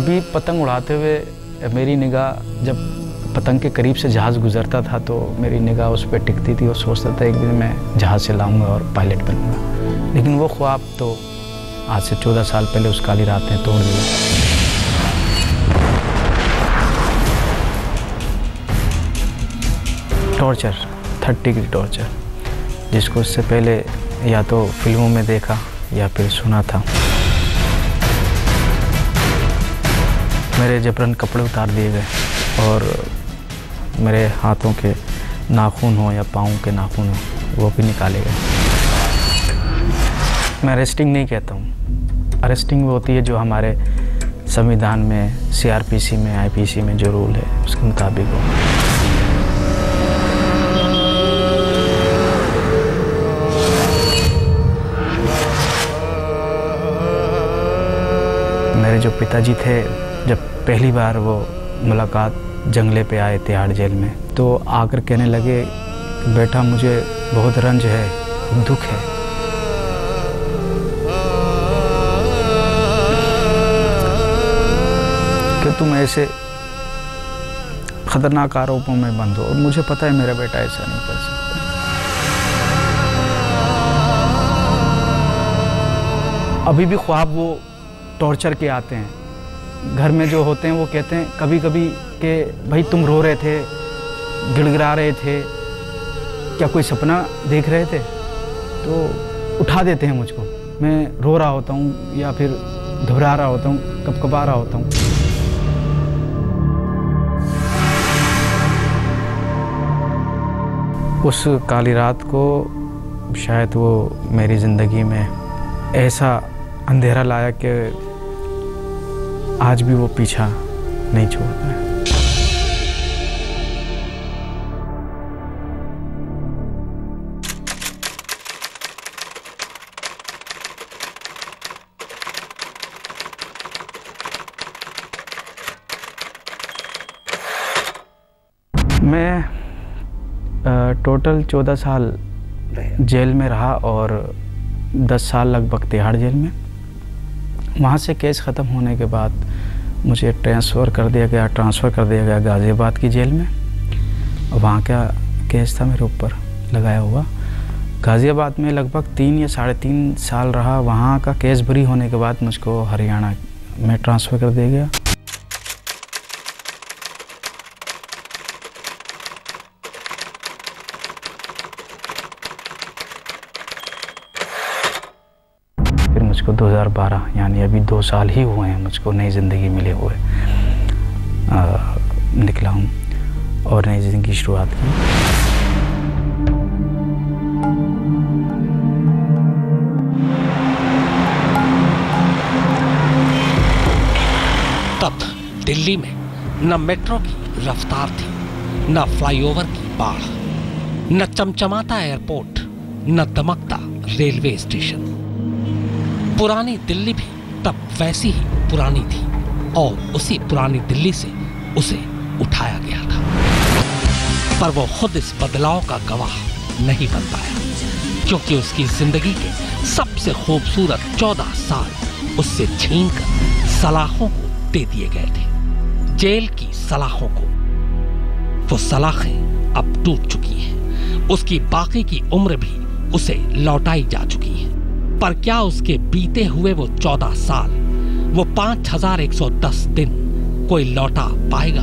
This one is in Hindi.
कभी पतंग उड़ाते हुए मेरी निगाह जब पतंग के करीब से जहाज़ गुजरता था तो मेरी निगाह उस पर टिकती थी और सोचता था एक दिन मैं जहाज़ से लाऊंगा और पायलट बनूंगा। लेकिन वो ख्वाब तो आज से 14 साल पहले उस काली रात ने तोड़ दिया। टॉर्चर, 30 डिग्री टॉर्चर, जिसको उससे पहले या तो फिल्मों में देखा या फिर सुना था। मेरे जबरन कपड़े उतार दिए गए और मेरे हाथों के नाखून हो या पाँव के नाखून हो वो भी निकाले गए। मैं अरेस्टिंग नहीं कहता हूँ। अरेस्टिंग वो होती है जो हमारे संविधान में, CRPC में, IPC में जो रूल है उसके मुताबिक हो। मेरे जो पिताजी थे, जब पहली बार वो मुलाकात जंगले पे आए तिहाड़ जेल में, तो आकर कहने लगे बेटा मुझे बहुत रंज है, दुख है। कि तुम ऐसे खतरनाक आरोपों में बंद हो और मुझे पता है मेरा बेटा ऐसा नहीं कर सकता। अभी भी ख्वाब वो टॉर्चर के आते हैं। घर में जो होते हैं वो कहते हैं कभी कभी कि भाई तुम रो रहे थे, गिड़गिड़ा रहे थे, क्या कोई सपना देख रहे थे? तो उठा देते हैं मुझको। मैं रो रहा होता हूँ या फिर घबरा रहा होता हूँ, कपकपा रहा होता हूँ। उस काली रात को शायद वो मेरी ज़िंदगी में ऐसा अंधेरा लाया कि आज भी वो पीछा नहीं छोड़ता है। मैं टोटल 14 साल जेल में रहा और 10 साल लगभग तिहाड़ जेल में। वहाँ से केस ख़त्म होने के बाद मुझे ट्रांसफ़र कर दिया गया गाज़ियाबाद की जेल में। वहाँ का केस था मेरे ऊपर लगाया हुआ। गाज़ियाबाद में लगभग 3 या 3.5 साल रहा। वहाँ का केस बरी होने के बाद मुझको हरियाणा में ट्रांसफ़र कर दिया गया। मुझको 2012 यानी अभी 2 साल ही हुए हैं मुझको नई ज़िंदगी मिले हुए निकला हूँ और नई ज़िंदगी की शुरुआत की। तब दिल्ली में न मेट्रो की रफ्तार थी, न फ्लाईओवर की बाढ़, न चमचमाता एयरपोर्ट, न दमकता रेलवे स्टेशन। पुरानी दिल्ली भी तब वैसी ही पुरानी थी और उसी पुरानी दिल्ली से उसे उठाया गया था। पर वो खुद इस बदलाव का गवाह नहीं बन पाया, क्योंकि उसकी जिंदगी के सबसे खूबसूरत 14 साल उससे छीनकर सलाखों को दे दिए गए थे। जेल की सलाखों को। वो सलाखें अब टूट चुकी हैं। उसकी बाकी की उम्र भी उसे लौटाई जा चुकी है। पर क्या उसके बीते हुए वो 14 साल, वो 5110 दिन कोई लौटा पाएगा?